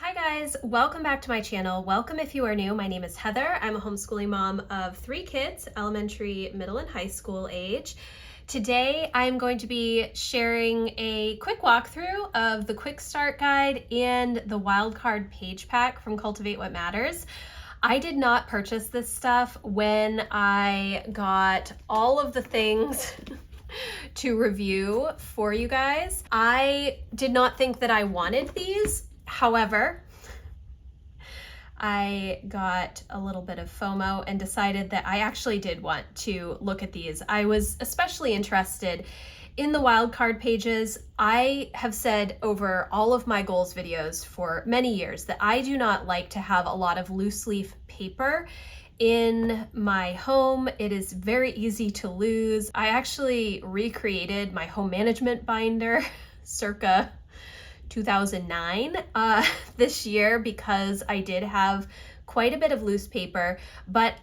Hi guys, welcome back to my channel. Welcome if you are new. My name is Heather. I'm a homeschooling mom of 3 kids, elementary, middle, and high school age. Today I'm going to be sharing a quick walkthrough of the Quick Start Guide and the Wildcard Page Pack from Cultivate What Matters. I did not purchase this stuff when I got all of the things to review for you guys. I did not think that I wanted these. However, I got a little bit of FOMO and decided that I actually did want to look at these. I was especially interested in the wildcard pages. I have said over all of my goals videos for many years that I do not like to have a lot of loose leaf paper in my home. It is very easy to lose. I actually recreated my home management binder circa 2009 this year because I did have quite a bit of loose paper, but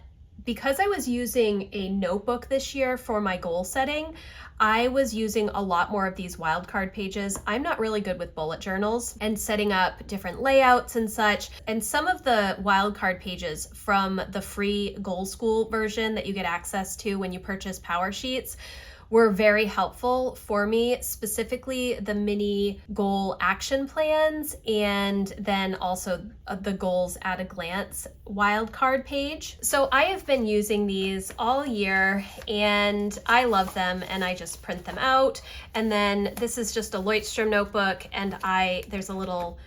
because I was using a notebook this year for my goal setting, I was using a lot more of these wildcard pages. I'm not really good with bullet journals and setting up different layouts and such. And some of the wildcard pages from the free Goal School version that you get access to when you purchase PowerSheets were very helpful for me, specifically the mini goal action plans and then also the goals at a glance wildcard page. So I have been using these all year and I love them, and I just print them out. And then this is just a Leuchtturm notebook, and there's a little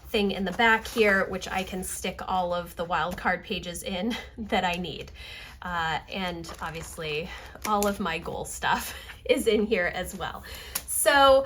thing in the back here which I can stick all of the wildcard pages in that I need. And obviously all of my goal stuff is in here as well. So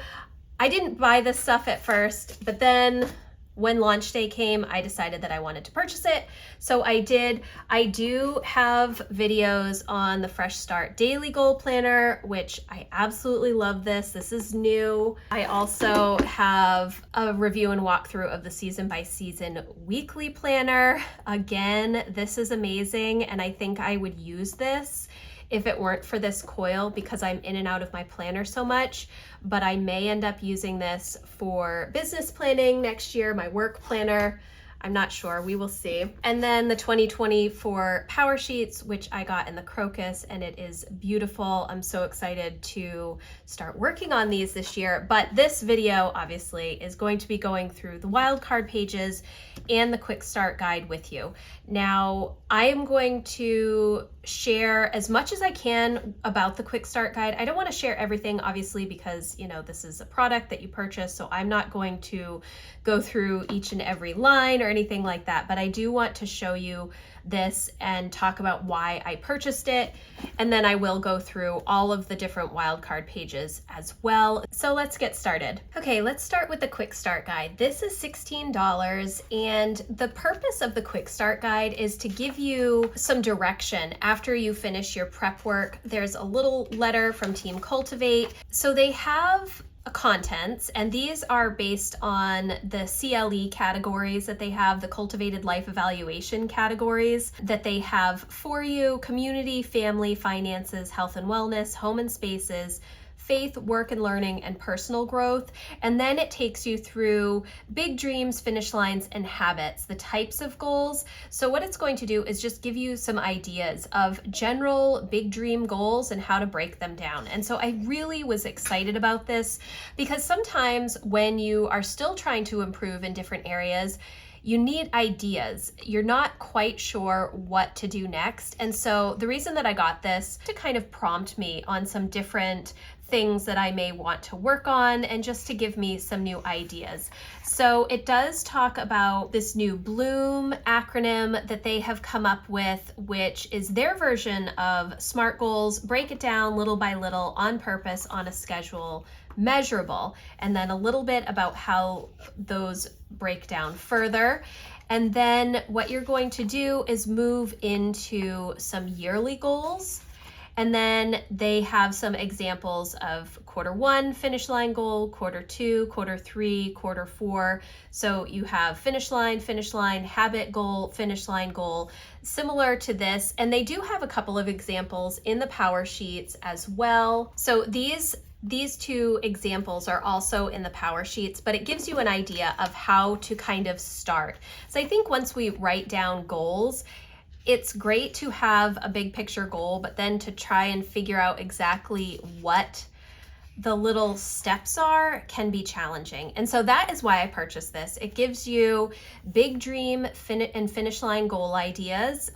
I didn't buy this stuff at first, but then when launch day came, I decided that I wanted to purchase it. So I did. I do have videos on the Fresh Start Daily Goal Planner, which I absolutely love this. This is new. I also have a review and walkthrough of the Season by Season Weekly Planner. Again, this is amazing, and I think I would use this if it weren't for this coil because I'm in and out of my planner so much. But I may end up using this for business planning next year, my work planner. I'm not sure, we will see. And then the 2024 PowerSheets, which I got in the Crocus, and it is beautiful. I'm so excited to start working on these this year. But this video obviously is going to be going through the wildcard pages and the Quick Start Guide with you. Now, I am going to share as much as I can about the Quick Start Guide. I don't want to share everything, obviously, because this is a product that you purchase, so I'm not going to go through each and every line or anything like that, but I do want to show you this and talk about why I purchased it, and then I will go through all of the different wildcard pages as well. So let's get started. Okay, let's start with the Quick Start Guide. This is $16, and the purpose of the Quick Start Guide is to give you some direction after you finish your prep work. There's a little letter from Team Cultivate. So they have contents, and these are based on the CLE categories that they have, the Cultivated Life Evaluation categories that they have for you: community, family, finances, health and wellness, home and spaces, faith, work and learning, and personal growth. And then it takes you through big dreams, finish lines, and habits, the types of goals. So what it's going to do is just give you some ideas of general big dream goals and how to break them down. And so I really was excited about this because sometimes when you are still trying to improve in different areas, you need ideas. You're not quite sure what to do next. And so the reason that I got this to kind of prompt me on some different things that I may want to work on and just to give me some new ideas. So it does talk about this new Bloom acronym that they have come up with, which is their version of SMART goals: break it down little by little, on purpose, on a schedule, measurable, and then a little bit about how those break down further. And then what you're going to do is move into some yearly goals. And then they have some examples of Q1 finish line goal, Q2, Q3, Q4. So you have finish line, habit goal, finish line goal, similar to this. And they do have a couple of examples in the PowerSheets as well. So these two examples are also in the PowerSheets, but it gives you an idea of how to kind of start. So I think once we write down goals, it's great to have a big picture goal, but then to try and figure out exactly what the little steps are can be challenging. And so that is why I purchased this. It gives you big dream and finish line goal ideas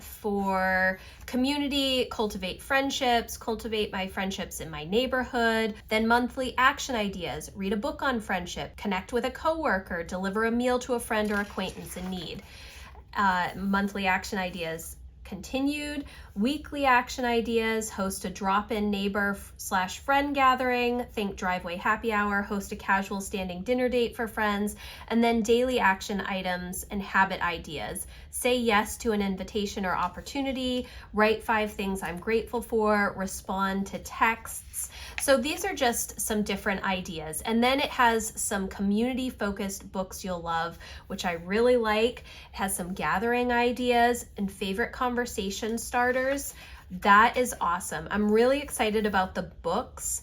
for community, cultivate friendships, cultivate my friendships in my neighborhood, then monthly action ideas, read a book on friendship, connect with a coworker, deliver a meal to a friend or acquaintance in need. Monthly action ideas continued, weekly action ideas, host a drop-in neighbor/friend gathering, think driveway happy hour, host a casual standing dinner date for friends, and then daily action items and habit ideas. Say yes to an invitation or opportunity, write 5 things I'm grateful for, respond to texts. So these are just some different ideas. And then it has some community-focused books you'll love, which I really like. It has some gathering ideas and favorite conversation starters. That is awesome. I'm really excited about the books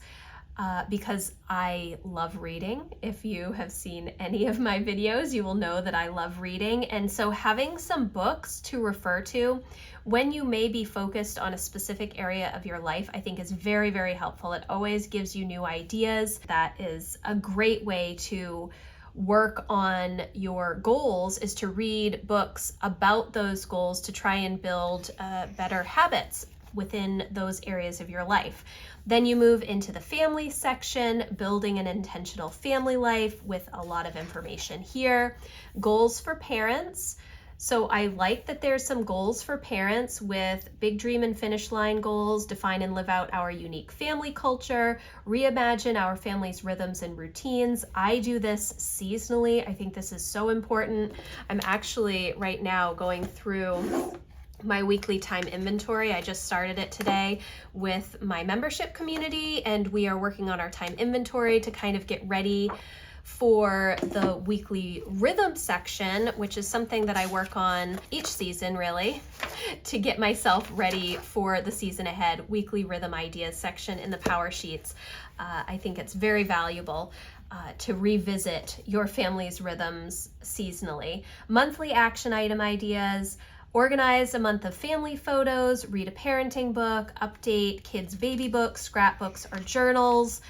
because I love reading. If you have seen any of my videos, you will know that I love reading. And so having some books to refer to when you may be focused on a specific area of your life, I think is very, very helpful. It always gives you new ideas. That is a great way to work on your goals, is to read books about those goals to try and build better habits within those areas of your life. Then you move into the family section, building an intentional family life with a lot of information here. Goals for parents. So I like that there's some goals for parents with big dream and finish line goals, define and live out our unique family culture, reimagine our family's rhythms and routines. I do this seasonally. I think this is so important. I'm actually right now going through my weekly time inventory. I just started it today with my membership community, and we are working on our time inventory to kind of get ready for the weekly rhythm section, which is something that I work on each season really to get myself ready for the season ahead. Weekly rhythm ideas section in the PowerSheets. I think it's very valuable to revisit your family's rhythms seasonally. Monthly action item ideas. Organize a month of family photos, read a parenting book, update kids' baby books, scrapbooks, or journals.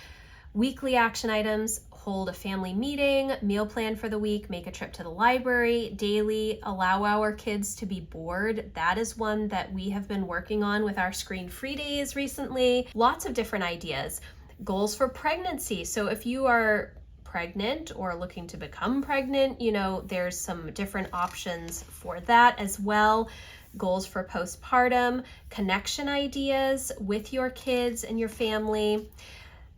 Weekly action items, hold a family meeting, meal plan for the week, make a trip to the library. Daily, allow our kids to be bored. That is one that we have been working on with our screen-free days recently. Lots of different ideas. Goals for pregnancy. So if you are pregnant or looking to become pregnant, there's some different options for that as well. Goals for postpartum, connection ideas with your kids and your family.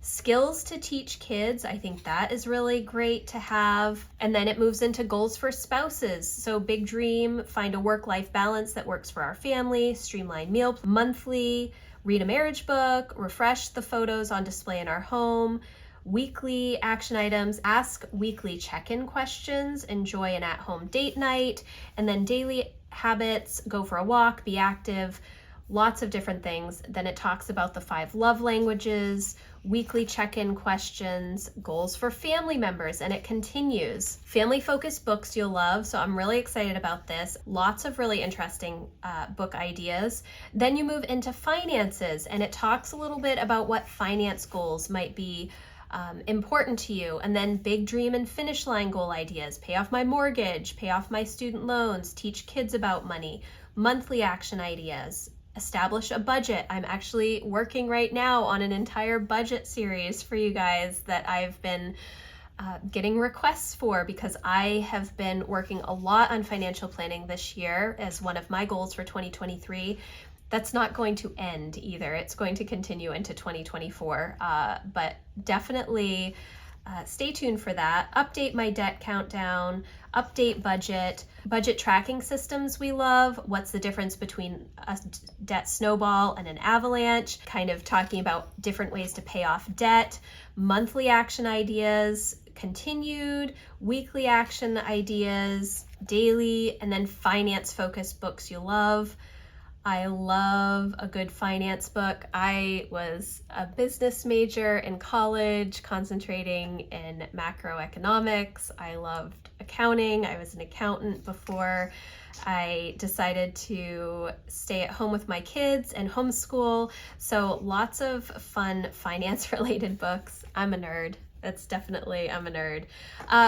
Skills to teach kids, I think that is really great to have. And then it moves into goals for spouses. So big dream, find a work-life balance that works for our family, streamline meal monthly, read a marriage book, refresh the photos on display in our home. Weekly action items, ask weekly check-in questions, enjoy an at-home date night, and then daily habits, go for a walk, be active, lots of different things. Then it talks about the 5 love languages, weekly check-in questions, goals for family members, and it continues. Family-focused books you'll love, so I'm really excited about this. Lots of really interesting book ideas. Then you move into finances, and it talks a little bit about what finance goals might be important to you. And then big dream and finish line goal ideas, pay off my mortgage, pay off my student loans, teach kids about money, monthly action ideas, establish a budget. I'm actually working right now on an entire budget series for you guys that I've been getting requests for, because I have been working a lot on financial planning this year as one of my goals for 2023. That's not going to end either. It's going to continue into 2024, but definitely stay tuned for that. Update my debt countdown, update budget tracking systems we love. What's the difference between a debt snowball and an avalanche? Kind of talking about different ways to pay off debt, monthly action ideas, continued, weekly action ideas, daily, and then finance focused books you love. I love a good finance book. I was a business major in college, concentrating in macroeconomics. I loved accounting. I was an accountant before I decided to stay at home with my kids and homeschool. So lots of fun finance related books. I'm a nerd. That's definitely, I'm a nerd.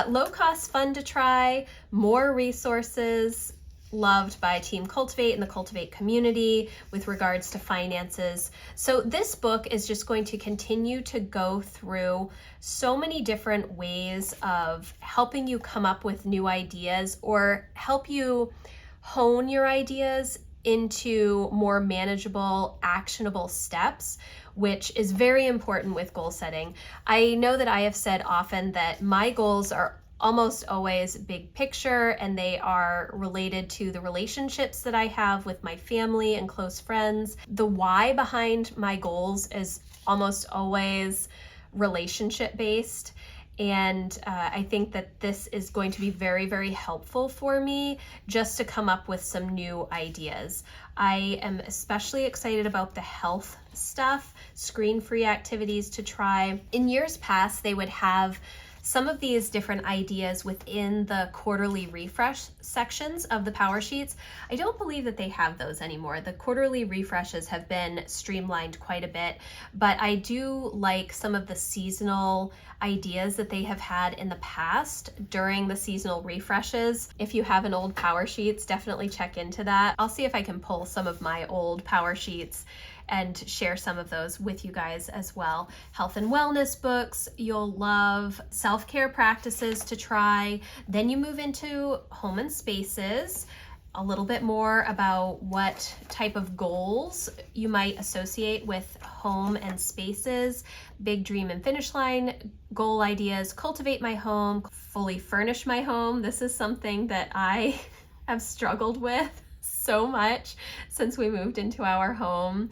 Low cost, fun to try, more resources, loved by Team Cultivate and the Cultivate community with regards to finances. So this book is just going to continue to go through so many different ways of helping you come up with new ideas or help you hone your ideas into more manageable, actionable steps, which is very important with goal setting. I know that I have said often that my goals are almost always big picture, and they are related to the relationships that I have with my family and close friends. The why behind my goals is almost always relationship based. And I think that this is going to be very, very helpful for me just to come up with some new ideas. I am especially excited about the health stuff, screen-free activities to try. In years past, they would have some of these different ideas within the quarterly refresh sections of the PowerSheets. I don't believe that they have those anymore. The quarterly refreshes have been streamlined quite a bit, but I do like some of the seasonal ideas that they have had in the past during the seasonal refreshes. If you have an old PowerSheets, definitely check into that. I'll see if I can pull some of my old PowerSheets and share some of those with you guys as well. Health and wellness books you'll love, self-care practices to try. Then you move into home and spaces, a little bit more about what type of goals you might associate with home and spaces, big dream and finish line goal ideas, cultivate my home, fully furnish my home. This is something that I have struggled with so much since we moved into our home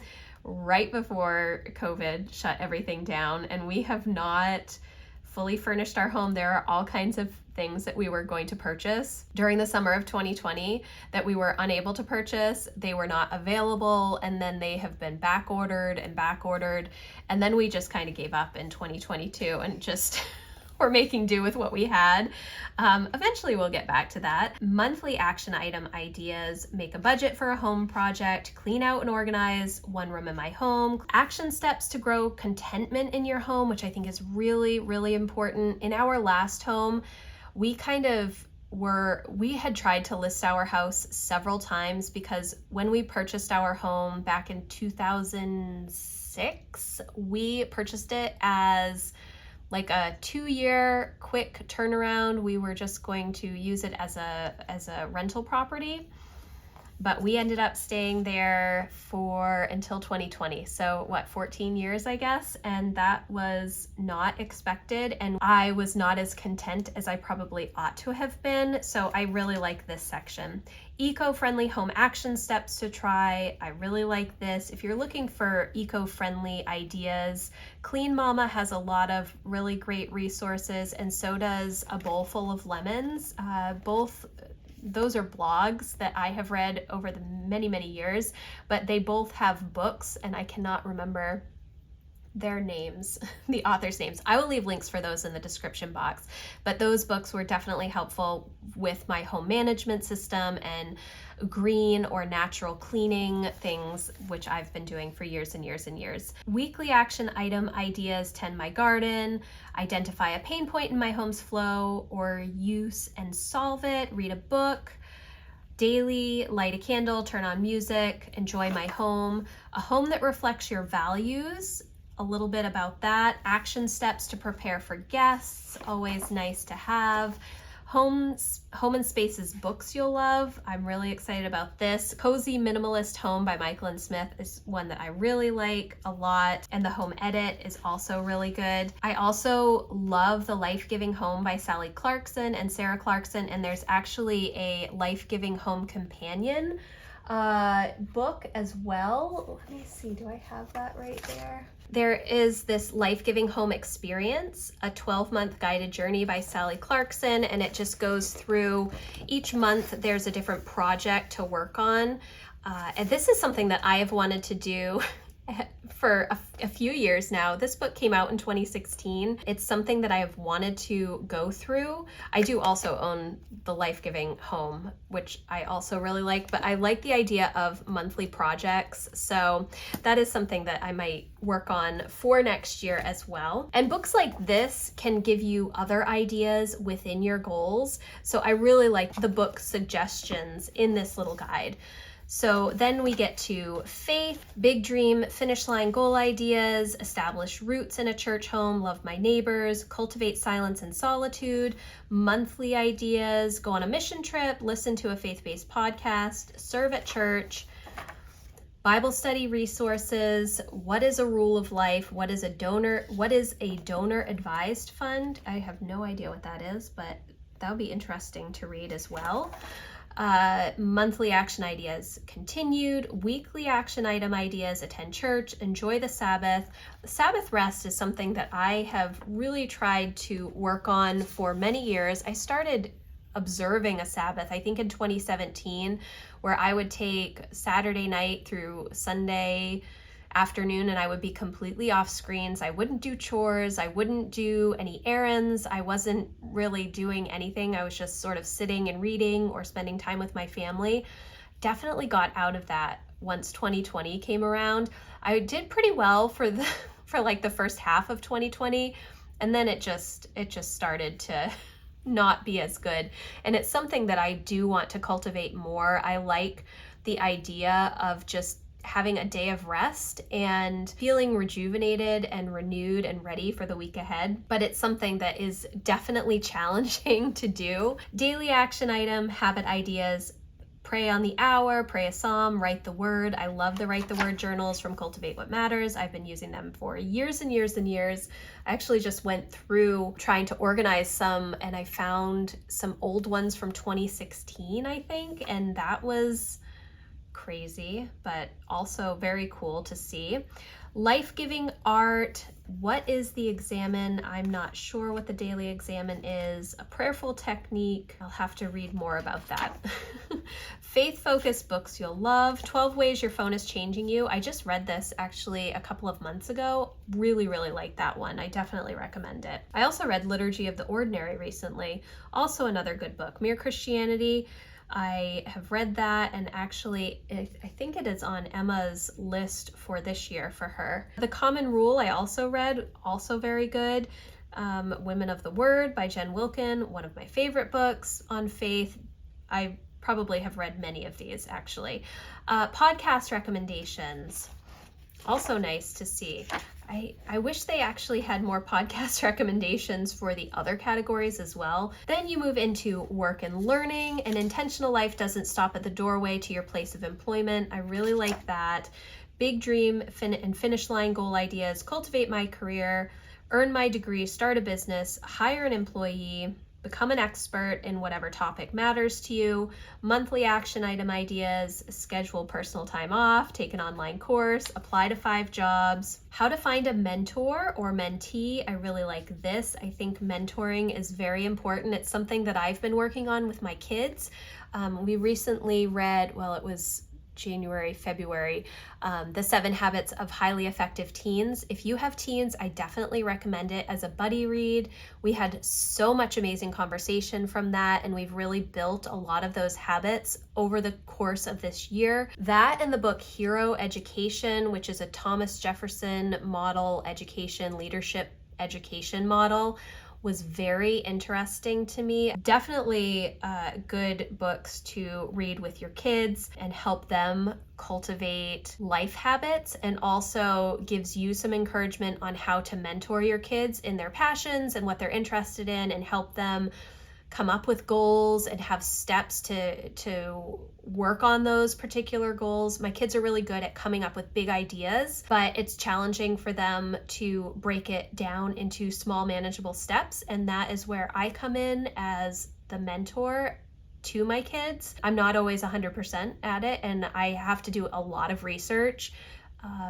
right before COVID shut everything down, and we have not fully furnished our home. There are all kinds of things that we were going to purchase during the summer of 2020 that we were unable to purchase. They were not available, and then they have been back ordered, and then we just kind of gave up in 2022 and just we're making do with what we had. Eventually we'll get back to that. Monthly action item ideas, make a budget for a home project, clean out and organize one room in my home, action steps to grow contentment in your home, which I think is really, really important. In our last home, we had tried to list our house several times because when we purchased our home back in 2006, we purchased it as like a 2-year quick turnaround. We were just going to use it as a rental property, but we ended up staying there until 2020. So 14 years, I guess, and that was not expected, and I was not as content as I probably ought to have been. So I really like this section. Eco-friendly home action steps to try. I really like this. If you're looking for eco-friendly ideas, Clean Mama has a lot of really great resources, and so does A Bowl Full of Lemons. Those are blogs that I have read over the many, many years, but they both have books, and I cannot remember their names, the authors' names. I will leave links for those in the description box, but those books were definitely helpful with my home management system and green or natural cleaning things, which I've been doing for years and years and years. Weekly action item ideas, tend my garden, identify a pain point in my home's flow or use and solve it, read a book. Daily, light a candle, turn on music, enjoy my home, a home that reflects your values, a little bit about that, action steps to prepare for guests, always nice to have, Home and Spaces books you'll love. I'm really excited about this. Cozy Minimalist Home by Michael and Smith is one that I really like a lot, and the Home Edit is also really good. I also love The Life-Giving Home by Sally Clarkson and Sarah Clarkson, and there's actually a Life-Giving Home companion book as well. Let me see, do I have that right there? There is this Life-Giving Home Experience, a 12-month guided journey by Sally Clarkson, and it just goes through each month. There's a different project to work on, and this is something that I have wanted to do for a few years now. This book came out in 2016. It's something that I have wanted to go through. I do also own The Life-Giving Home, which I also really like, but I like the idea of monthly projects. So that is something that I might work on for next year as well. And books like this can give you other ideas within your goals. So I really like the book suggestions in this little guide. So then we get to faith, big dream, finish line goal ideas, establish roots in a church home, love my neighbors, cultivate silence and solitude, monthly ideas, go on a mission trip, listen to a faith-based podcast, serve at church, Bible study resources, what is a rule of life, what is a donor advised fund? I have no idea what that is, but that would be interesting to read as well. Monthly action ideas continued, weekly action item ideas, attend church, enjoy the Sabbath. Sabbath rest is something that I have really tried to work on for many years. I started observing a Sabbath, I think in 2017, where I would take Saturday night through Sunday afternoon and I would be completely off screens. I wouldn't do chores. I wouldn't do any errands. I wasn't really doing anything. I was just sort of sitting and reading or spending time with my family. Definitely got out of that once 2020 came around. I did pretty well for like the first half of 2020, and then it just started to not be as good. And it's something that I do want to cultivate more. I like the idea of just having a day of rest and feeling rejuvenated and renewed and ready for the week ahead. But it's something that is definitely challenging to do. Daily action item, habit ideas, pray on the hour, pray a psalm, write the word. I love the Write the Word journals from Cultivate What Matters. I've been using them for years and years and years. I actually just went through trying to organize some, and I found some old ones from 2016, I think, and that was crazy, but also very cool to see. Life-giving art. What is the examine? I'm not sure what the daily examine is. A prayerful technique. I'll have to read more about that. Faith-focused books you'll love. 12 Ways Your Phone is Changing You. I just read this actually a couple of months ago. Really, really like that one. I definitely recommend it. I also read Liturgy of the Ordinary recently. Also another good book. Mere Christianity. I have read that, and actually I think it is on Emma's list for this year for her. The Common Rule I also read, also very good. Women of the Word by Jen Wilkin, one of my favorite books on faith. I probably have read many of these actually. Podcast recommendations, also nice to see. I wish they actually had more podcast recommendations for the other categories as well. Then you move into work and learning. An intentional life doesn't stop at the doorway to your place of employment. I really like that. Big dream and finish line goal ideas, cultivate my career, earn my degree, start a business, hire an employee, become an expert in whatever topic matters to you, monthly action item ideas, schedule personal time off, take an online course, apply to 5 jobs, how to find a mentor or mentee. I really like this. I think mentoring is very important. It's something that I've been working on with my kids. We recently read, well, it was January, February, The 7 Habits of Highly Effective Teens. If you have teens, I definitely recommend it as a buddy read. We had so much amazing conversation from that, and we've really built a lot of those habits over the course of this year. That and the book Hero Education, which is a Thomas Jefferson model education, leadership education model, was very interesting to me. Definitely good books to read with your kids and help them cultivate life habits, and also gives you some encouragement on how to mentor your kids in their passions and what they're interested in, and help them come up with goals and have steps to work on those particular goals. My kids are really good at coming up with big ideas, but it's challenging for them to break it down into small, manageable steps. And that is where I come in as the mentor to my kids. I'm not always 100% at it, and I have to do a lot of research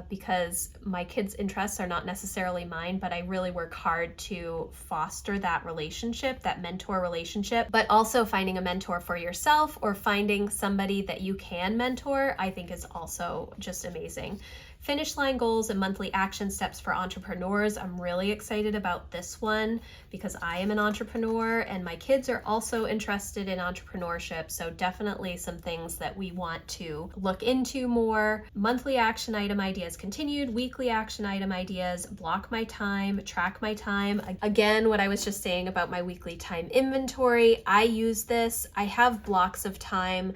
because my kids' interests are not necessarily mine, but I really work hard to foster that relationship, that mentor relationship. But also finding a mentor for yourself or finding somebody that you can mentor, I think is also just amazing. Finish line goals and monthly action steps for entrepreneurs. I'm really excited about this one because I am an entrepreneur and my kids are also interested in entrepreneurship. So definitely some things that we want to look into more. Monthly action item ideas continued, weekly action item ideas, block my time, track my time. Again, what I was just saying about my weekly time inventory, I use this. I have blocks of time.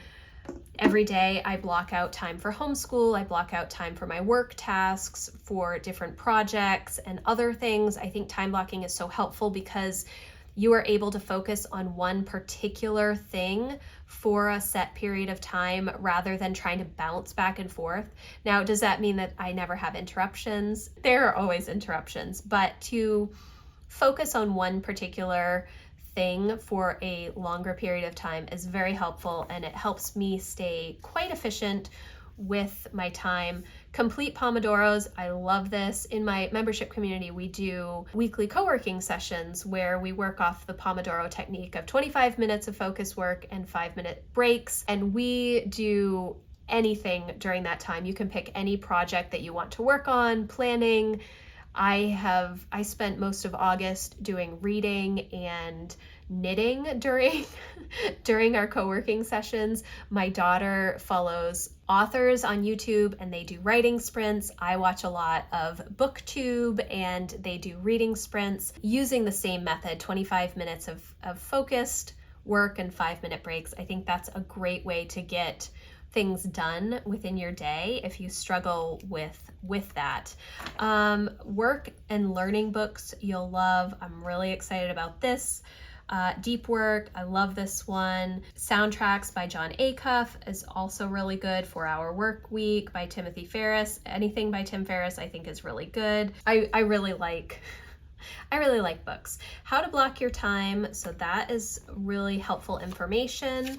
Every day I block out time for homeschool, I block out time for my work tasks, for different projects and other things. I think time blocking is so helpful because you are able to focus on one particular thing for a set period of time rather than trying to bounce back and forth. Now, does that mean that I never have interruptions? There are always interruptions, but to focus on one particular thing for a longer period of time is very helpful, and it helps me stay quite efficient with my time. Complete Pomodoros, I love this. In my membership community, we do weekly co-working sessions where we work off the Pomodoro technique of 25 minutes of focus work and 5-minute breaks, and we do anything during that time. You can pick any project that you want to work on, planning. I spent most of August doing reading and knitting during our co-working sessions. My daughter follows authors on YouTube and they do writing sprints. I watch a lot of BookTube and they do reading sprints using the same method, 25 minutes of focused work and 5-minute breaks. I think that's a great way to get things done within your day if you struggle with that. Work and learning books you'll love. I'm really excited about this. Deep Work, I love this one. Soundtracks by John Acuff is also really good. 4-Hour Work Week by Timothy Ferriss. Anything by Tim Ferriss I think is really good. I really like books. How to Block Your Time, so that is really helpful information.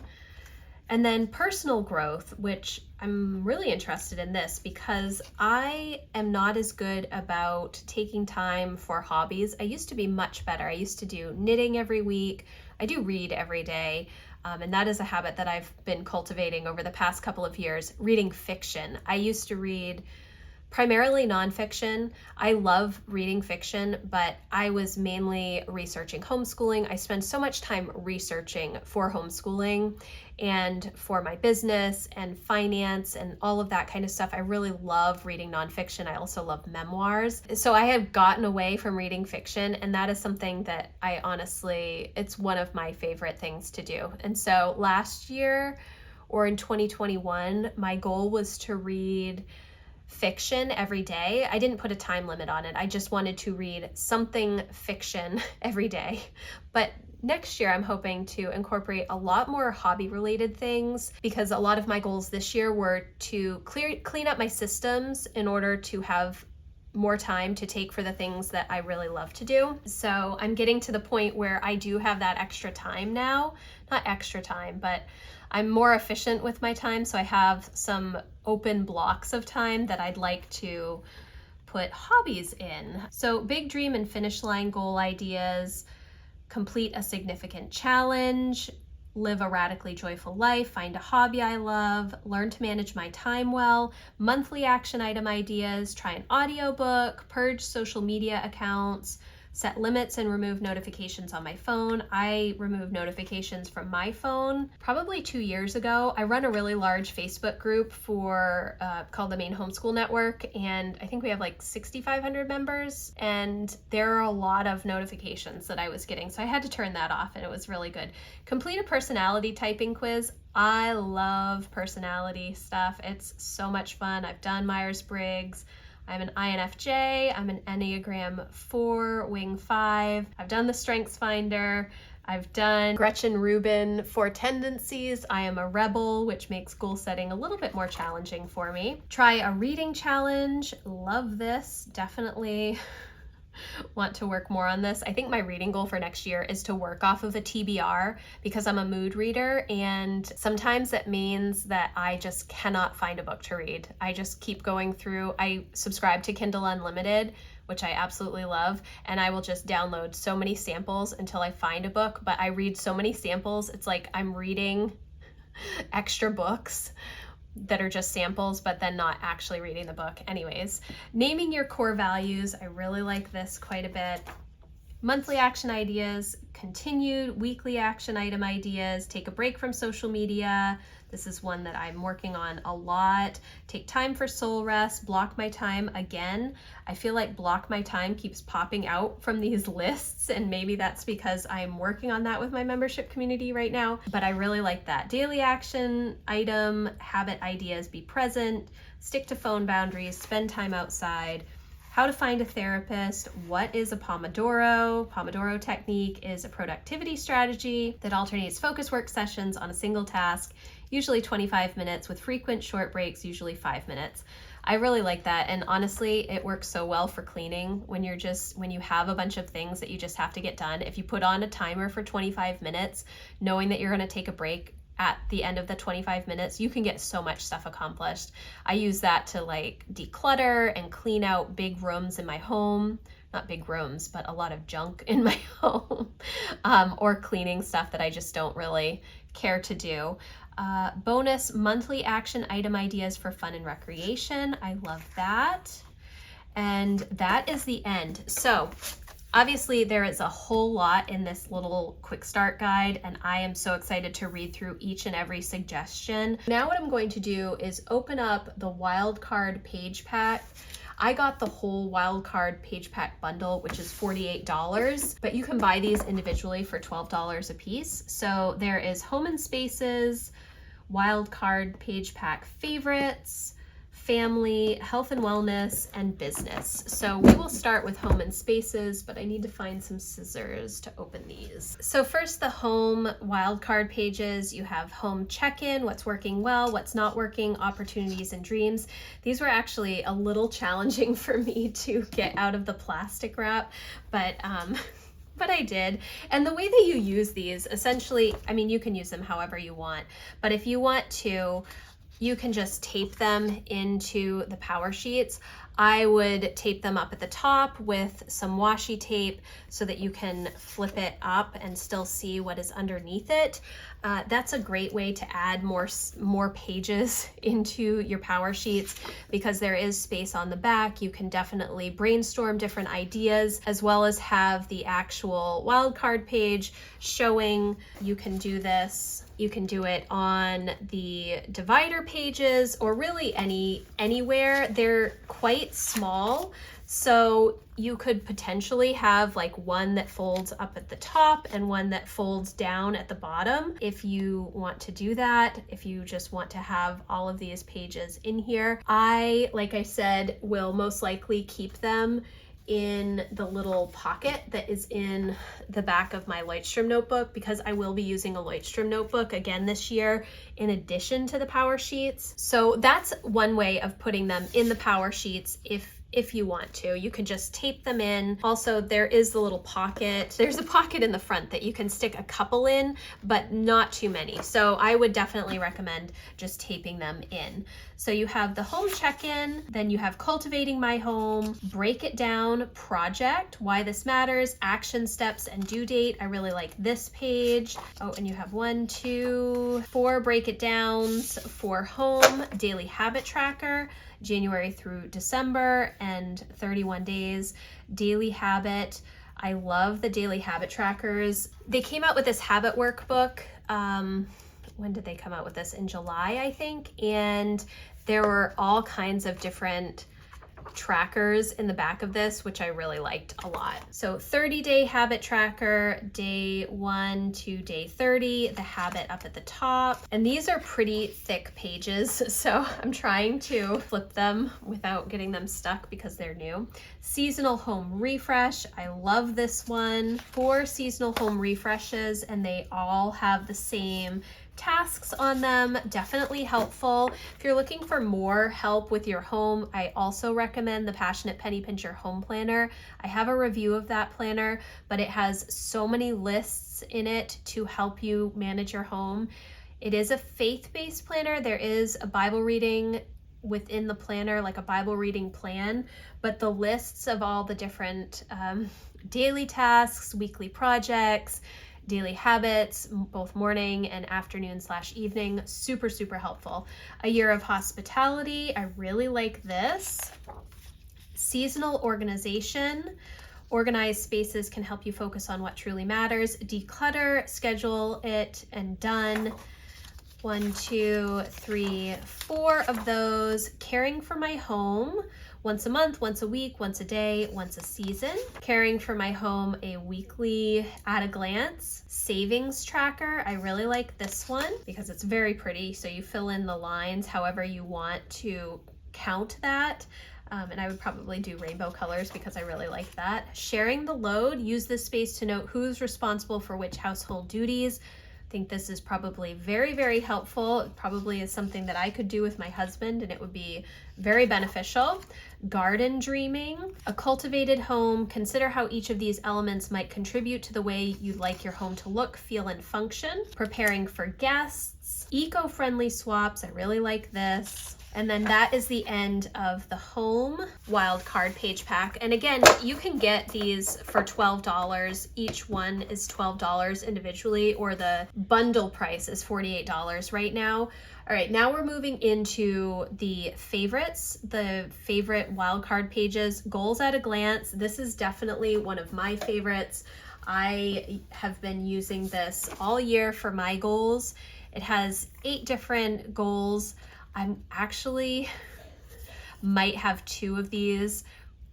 And then personal growth, which I'm really interested in this because I am not as good about taking time for hobbies. I used to be much better. I used to do knitting every week. I do read every day. And that is a habit that I've been cultivating over the past couple of years, reading fiction. I used to read primarily nonfiction. I love reading fiction, but I was mainly researching homeschooling. I spend so much time researching for homeschooling and for my business and finance and all of that kind of stuff. I really love reading nonfiction. I also love memoirs. So I have gotten away from reading fiction, and that is something that it's one of my favorite things to do. And so last year, or in 2021, my goal was to read fiction every day. I didn't put a time limit on it. I just wanted to read something fiction every day. But next year, I'm hoping to incorporate a lot more hobby-related things because a lot of my goals this year were to clean up my systems in order to have more time to take for the things that I really love to do. So I'm getting to the point where I do have that extra time now. Not extra time, but I'm more efficient with my time, so I have some open blocks of time that I'd like to put hobbies in. So big dream and finish line goal ideas: complete a significant challenge, live a radically joyful life, find a hobby I love, learn to manage my time well, monthly action item ideas, try an audiobook, purge social media accounts, set limits and remove notifications on my phone. I removed notifications from my phone probably 2 years ago. I run a really large Facebook group called the Maine Homeschool Network, and I think we have like 6,500 members, and there are a lot of notifications that I was getting, so I had to turn that off, and it was really good. Complete a personality typing quiz. I love personality stuff. It's so much fun. I've done Myers-Briggs. I'm an INFJ, I'm an Enneagram 4, Wing 5. I've done the Strengths Finder. I've done Gretchen Rubin, 4 Tendencies, I Am a Rebel, which makes goal setting a little bit more challenging for me. Try a reading challenge, love this, definitely want to work more on this. I think my reading goal for next year is to work off of a TBR because I'm a mood reader, and sometimes it means that I just cannot find a book to read. I just keep going through. I subscribe to Kindle Unlimited, which I absolutely love, and I will just download so many samples until I find a book, but I read so many samples, it's like I'm reading extra books that are just samples, but then not actually reading the book. Anyways, naming your core values. I really like this quite a bit. Monthly action ideas, continued weekly action item ideas, take a break from social media. This is one that I'm working on a lot. Take time for soul rest, block my time. Again, I feel like block my time keeps popping out from these lists, and maybe that's because I'm working on that with my membership community right now, but I really like that. Daily action item, habit ideas, be present, stick to phone boundaries, spend time outside. How to find a therapist. What is a Pomodoro? Pomodoro technique is a productivity strategy that alternates focus work sessions on a single task, usually 25 minutes with frequent short breaks, usually 5 minutes. I really like that, and honestly, it works so well for cleaning when you have a bunch of things that you just have to get done. If you put on a timer for 25 minutes, knowing that you're going to take a break at the end of the 25 minutes, you can get so much stuff accomplished. I use that to like declutter and clean out big rooms in my home. Not big rooms, but a lot of junk in my home, or cleaning stuff that I just don't really care to do. Bonus monthly action item ideas for fun and recreation. I love that. And that is the end. So obviously there is a whole lot in this little quick start guide, and I am so excited to read through each and every suggestion. Now what I'm going to do is open up the Wildcard Page Pack. I got the whole Wildcard Page Pack bundle, which is $48, but you can buy these individually for $12 a piece. So there is Home and Spaces, Wildcard Page Pack Favorites, Family, Health and Wellness, and Business. So we will start with Home and Spaces, but I need to find some scissors to open these. So first, the Home Wildcard Pages. You have Home Check-in, what's working well, what's not working, opportunities and dreams. These were actually a little challenging for me to get out of the plastic wrap, but I did. And the way that you use these, essentially, I mean, you can use them however you want, but if you want to, you can just tape them into the PowerSheets. I would tape them up at the top with some washi tape so that you can flip it up and still see what is underneath it. That's a great way to add more pages into your PowerSheets because there is space on the back. You can definitely brainstorm different ideas as well as have the actual wildcard page showing. You can do this. You can do it on the divider pages or really anywhere. They're quite small, so you could potentially have like one that folds up at the top and one that folds down at the bottom if you want to do that, if you just want to have all of these pages in here. Like I said, will most likely keep them in the little pocket that is in the back of my Lloydstrom notebook because I will be using a Lloydstrom notebook again this year in addition to the PowerSheets. So that's one way of putting them in the PowerSheets if you want to. You can just tape them in. Also, there is the little pocket. There's a pocket in the front that you can stick a couple in, but not too many. So I would definitely recommend just taping them in. So you have the home check-in, then you have cultivating my home, break it down, project, why this matters, action steps and due date. I really like this page. Oh, and you have 1, 2, 4 break it downs for home, daily habit tracker, January through December, and 31 days. Daily habit. I love the daily habit trackers. They came out with this habit workbook. When did they come out with this? In July, I think. And there were all kinds of different trackers in the back of this, which I really liked a lot. So 30-day habit tracker, day 1 to day 30, the habit up at the top. And these are pretty thick pages, so I'm trying to flip them without getting them stuck because they're new. Seasonal home refresh, I love this one. 4 seasonal home refreshes, and they all have the same tasks on them. Definitely helpful. If you're looking for more help with your home, I also recommend the Passionate Penny Pincher Home Planner. I have a review of that planner, but it has so many lists in it to help you manage your home. It is a faith-based planner. There is a Bible reading within the planner, like a Bible reading plan, but the lists of all the different daily tasks, weekly projects, daily habits, both morning and afternoon/evening, super, super helpful. A year of hospitality, I really like this. Seasonal organization, organized spaces can help you focus on what truly matters. Declutter, schedule it, and done. 1, 2, 3, 4 of those. Caring for my home, once a month, once a week, once a day, once a season. Caring for my home, a weekly at a glance. Savings tracker, I really like this one because it's very pretty. So you fill in the lines however you want to count that. And I would probably do rainbow colors because I really like that. Sharing the load, use this space to note who's responsible for which household duties. I think this is probably very, very helpful. It probably is something that I could do with my husband and it would be very beneficial. Garden dreaming, a cultivated home. Consider how each of these elements might contribute to the way you'd like your home to look, feel, and function. Preparing for guests, eco-friendly swaps. I really like this. And then that is the end of the Home Wildcard Page Pack. And again, you can get these for $12. Each one is $12 individually, or the bundle price is $48 right now. All right, now we're moving into the favorites, the favorite wildcard pages. Goals at a glance. This is definitely one of my favorites. I have been using this all year for my goals. It has 8 different goals. I'm actually might have 2 of these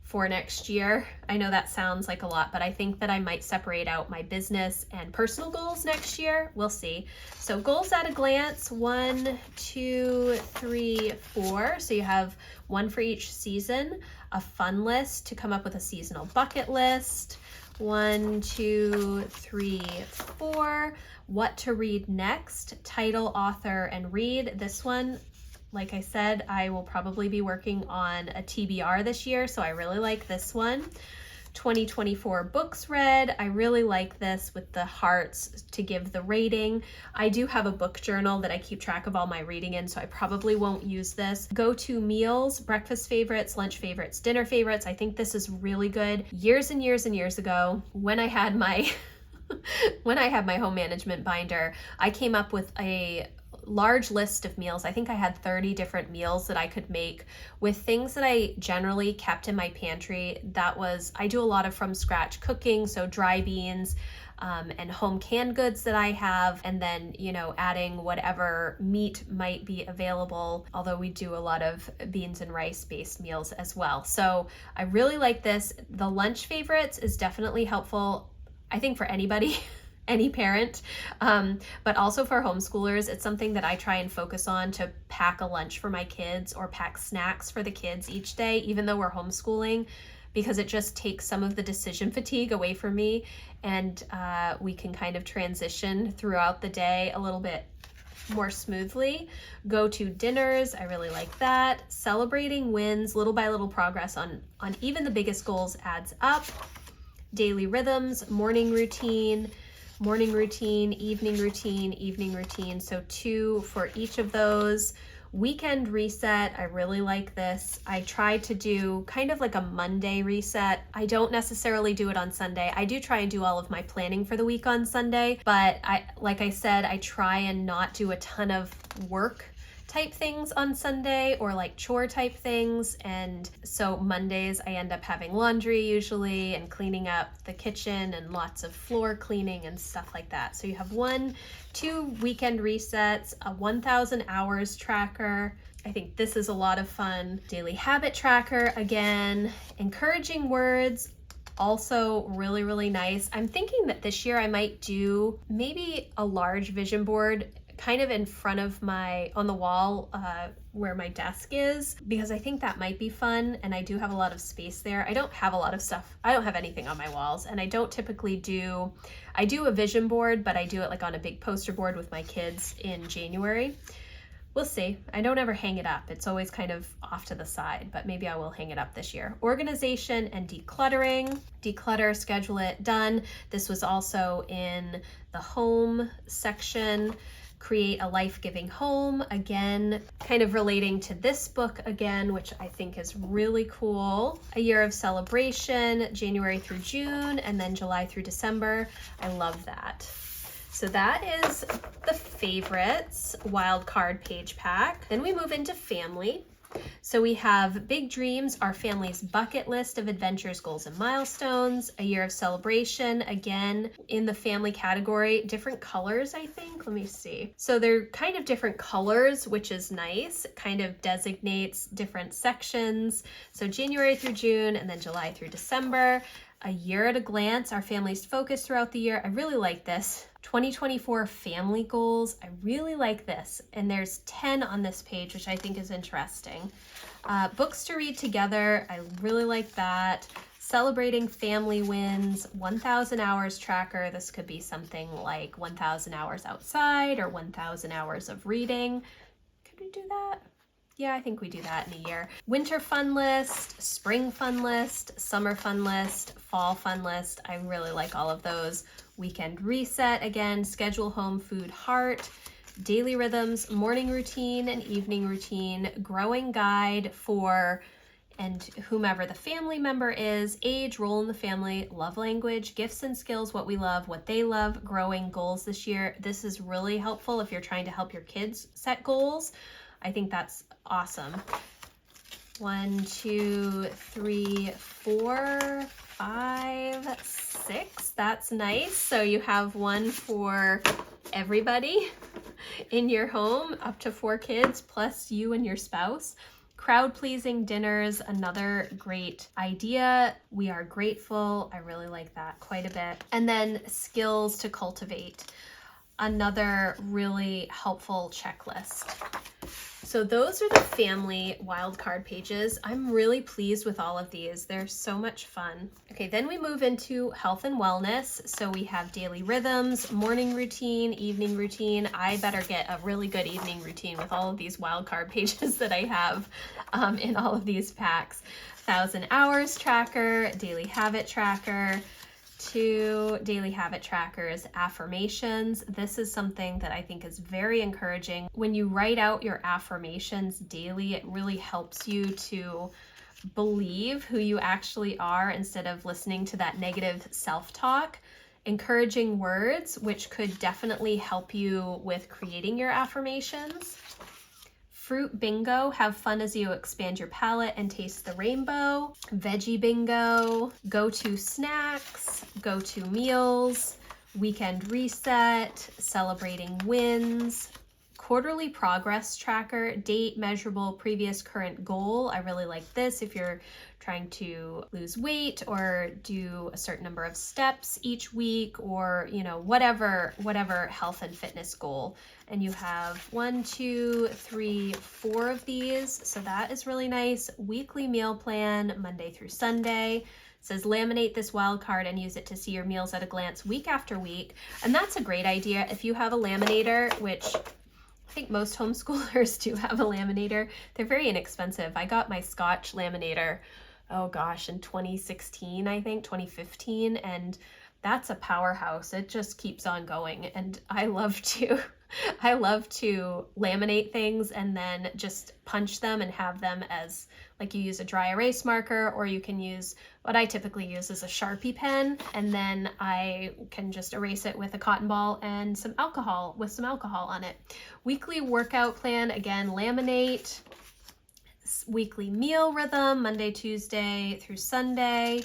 for next year. I know that sounds like a lot, but I think that I might separate out my business and personal goals next year. We'll see. So goals at a glance, 1, 2, 3, 4. So you have 1 for each season. A fun list to come up with a seasonal bucket list. 1, 2, 3, 4. What to read next, title, author, and read. This one, like I said, I will probably be working on a TBR this year, so I really like this one. 2024 books read. I really like this with the hearts to give the rating. I do have a book journal that I keep track of all my reading in, so I probably won't use this. Go-to meals, breakfast favorites, lunch favorites, dinner favorites. I think this is really good. Years and years and years ago, when I had my home management binder, I came up with a large list of meals. I think I had 30 different meals that I could make with things that I generally kept in my pantry. I do a lot of from scratch cooking, so dry beans and home canned goods that I have, and then, adding whatever meat might be available, although we do a lot of beans and rice based meals as well. So I really like this. The lunch favorites is definitely helpful, I think, for anybody. Any parent, but also for homeschoolers. It's something that I try and focus on, to pack a lunch for my kids or pack snacks for the kids each day, even though we're homeschooling, because it just takes some of the decision fatigue away from me, and we can kind of transition throughout the day a little bit more smoothly. Go to dinners, I really like that. Celebrating wins, little by little progress on even the biggest goals adds up. Daily rhythms, morning routine, evening routine. So 2 for each of those. Weekend reset, I really like this. I try to do kind of like a Monday reset. I don't necessarily do it on Sunday. I do try and do all of my planning for the week on Sunday, but like I said, I try and not do a ton of work type things on Sunday, or like chore type things. And so Mondays I end up having laundry usually, and cleaning up the kitchen, and lots of floor cleaning and stuff like that. So you have 1, 2 weekend resets, a 1,000 hours tracker, I think this is a lot of fun. Daily habit tracker, again, encouraging words, also really, really nice. I'm thinking that this year I might do maybe a large vision board kind of in front of on the wall where my desk is, because I think that might be fun, and I do have a lot of space there. I don't have a lot of stuff. I don't have anything on my walls, and I don't typically I do a vision board, but I do it like on a big poster board with my kids in January. We'll see. I don't ever hang it up. It's always kind of off to the side, but maybe I will hang it up this year. Organization and decluttering. Declutter, schedule it, done. This was also in the home section. Create a life-giving home, again, kind of relating to this book again, which I think is really cool. A year of celebration, January through June, and then July through December. I love that. So that is the favorites wildcard page pack. Then we move into family. So we have Big Dreams, our family's bucket list of adventures, goals, and milestones. A year of celebration, again, in the family category. Different colors, I think. Let me see. So they're kind of different colors, which is nice. It kind of designates different sections. So January through June, and then July through December. A year at a glance, our family's focus throughout the year. I really like this. 2024 family goals. I really like this. And there's 10 on this page, which I think is interesting. Books to read together. I really like that. Celebrating family wins. 1,000 hours tracker. This could be something like 1,000 hours outside or 1,000 hours of reading. Could we do that? Yeah, I think we do that in a year. Winter fun list, spring fun list, summer fun list, fall fun list. I really like all of those. Weekend reset, again, schedule home food heart, daily rhythms, morning routine and evening routine, growing guide for and whomever the family member is, age, role in the family, love language, gifts and skills, what we love, what they love, growing goals this year. This is really helpful if you're trying to help your kids set goals. I think that's awesome. 1, 2, 3, 4, 5, 6. That's nice. So you have one for everybody in your home, up to 4 kids, plus you and your spouse. Crowd-pleasing dinners, another great idea. We are grateful. I really like that quite a bit. And then skills to cultivate, another really helpful checklist. So those are the family wildcard pages. I'm really pleased with all of these. They're so much fun. Okay, then we move into health and wellness. So we have daily rhythms, morning routine, evening routine. I better get a really good evening routine with all of these wildcard pages that I have in all of these packs. 1,000 hours tracker, daily habit tracker, 2 daily habit trackers, affirmations. This is something that I think is very encouraging. When you write out your affirmations daily, it really helps you to believe who you actually are instead of listening to that negative self-talk. Encouraging words, which could definitely help you with creating your affirmations. Fruit bingo, have fun as you expand your palate and taste the rainbow. Veggie bingo, go-to snacks, go-to meals, weekend reset, celebrating wins. Quarterly progress tracker, date, measurable, previous, current goal. I really like this if you're trying to lose weight or do a certain number of steps each week, or whatever health and fitness goal. And you have 1, 2, 3, 4 of these, so that is really nice. Weekly meal plan, Monday through Sunday. It says laminate this wild card and use it to see your meals at a glance week after week. And that's a great idea if you have a laminator, which I think most homeschoolers do have a laminator. They're very inexpensive. I got my Scotch laminator, oh gosh, in 2016, I think, 2015, and that's a powerhouse. It just keeps on going, and I love to laminate things and then just punch them and have them as, like, you use a dry erase marker, or you can use what I typically use is a Sharpie pen, and then I can just erase it with a cotton ball and some alcohol on it. Weekly workout plan, again, laminate. Weekly meal rhythm, Monday, Tuesday through Sunday.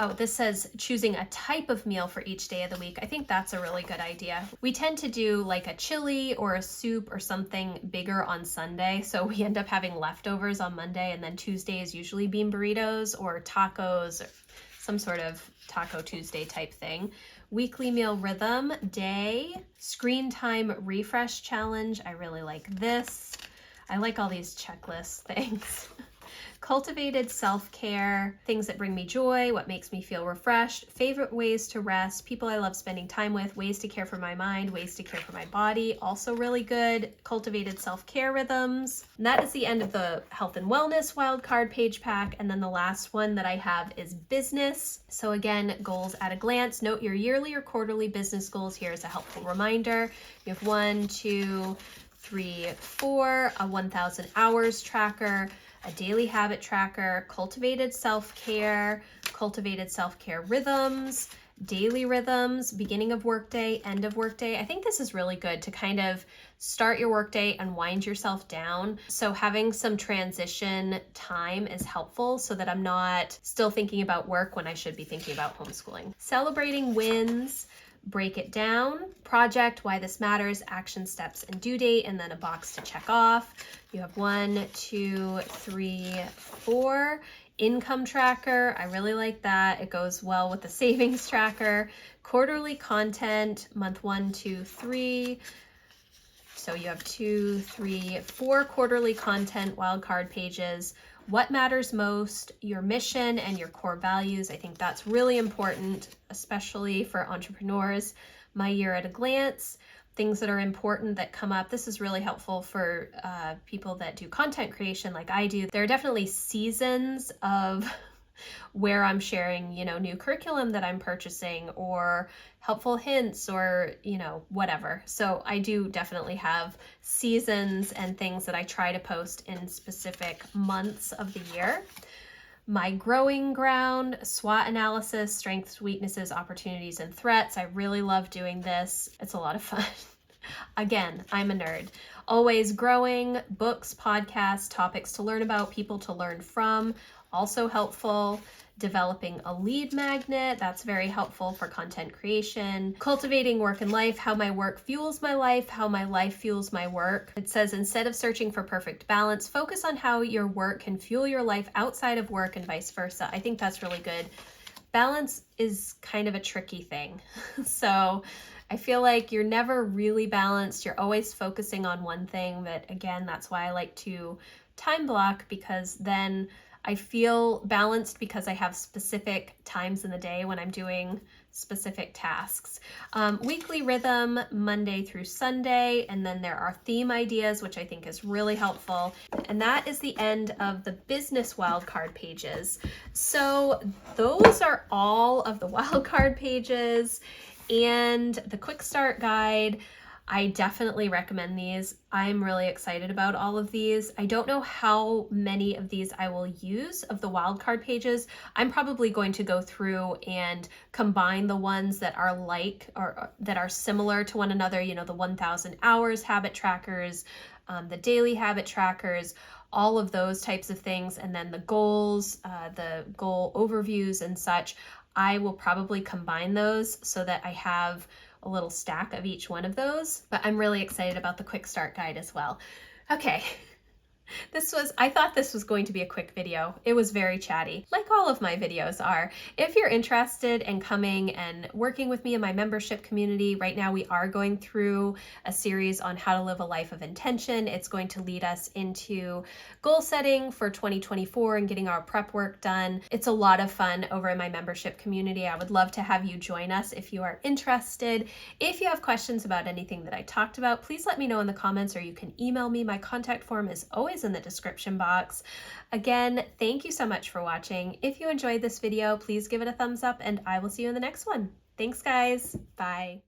Oh, this says choosing a type of meal for each day of the week. I think that's a really good idea. We tend to do like a chili or a soup or something bigger on Sunday, so we end up having leftovers on Monday, and then Tuesday is usually bean burritos or tacos or some sort of Taco Tuesday type thing. Weekly meal rhythm, day, screen time refresh challenge. I really like this. I like all these checklist things. Cultivated self-care, things that bring me joy, what makes me feel refreshed, favorite ways to rest, people I love spending time with, ways to care for my mind, ways to care for my body, also really good. Cultivated self-care rhythms. And that is the end of the health and wellness wildcard page pack. And then the last one that I have is business. So again, goals at a glance. Note your yearly or quarterly business goals. Here's a helpful reminder. You have 1, 2, 3, 4, a 1,000 hours tracker, a daily habit tracker, cultivated self-care rhythms, daily rhythms, beginning of workday, end of workday. I think this is really good to kind of start your workday and wind yourself down. So having some transition time is helpful so that I'm not still thinking about work when I should be thinking about homeschooling. Celebrating wins, break it down, project, why this matters, action steps and due date, and then a box to check off. You have 1, 2, 3, 4. Income tracker, I really like that. It goes well with the savings tracker. Quarterly content, month 1, 2, 3. So you have 2, 3, 4 quarterly content wildcard pages. What matters most, your mission and your core values. I think that's really important, especially for entrepreneurs. My year at a glance, things that are important that come up. This is really helpful for people that do content creation like I do. There are definitely seasons of where I'm sharing, new curriculum that I'm purchasing or helpful hints or, whatever. So I do definitely have seasons and things that I try to post in specific months of the year. My growing ground, SWOT analysis, strengths, weaknesses, opportunities, and threats. I really love doing this. It's a lot of fun. Again, I'm a nerd. Always growing, books, podcasts, topics to learn about, people to learn from. Also helpful. Developing a lead magnet, that's very helpful for content creation. Cultivating work and life, how my work fuels my life, how my life fuels my work. It says instead of searching for perfect balance, focus on how your work can fuel your life outside of work and vice versa. I think that's really good. Balance is kind of a tricky thing. So I feel like you're never really balanced. You're always focusing on one thing, but again, that's why I like to time block, because then I feel balanced because I have specific times in the day when I'm doing specific tasks. Weekly rhythm, Monday through Sunday, and then there are theme ideas, which I think is really helpful. And that is the end of the business wildcard pages. So those are all of the wildcard pages and the quick start guide. I definitely recommend these. I'm really excited about all of these. I don't know how many of these I will use of the wildcard pages. I'm probably going to go through and combine the ones that are like or that are similar to one another, the 1,000 hours habit trackers, the daily habit trackers, all of those types of things, and then the goals, the goal overviews and such. I will probably combine those so that I have a little stack of each one of those, but I'm really excited about the quick start guide as well. Okay. I thought this was going to be a quick video. It was very chatty, like all of my videos are. If you're interested in coming and working with me in my membership community, right now we are going through a series on how to live a life of intention. It's going to lead us into goal setting for 2024 and getting our prep work done. It's a lot of fun over in my membership community. I would love to have you join us if you are interested. If you have questions about anything that I talked about, please let me know in the comments, or you can email me. My contact form is always in the description box. Again, thank you so much for watching. If you enjoyed this video, please give it a thumbs up, and I will see you in the next one. Thanks, guys. Bye.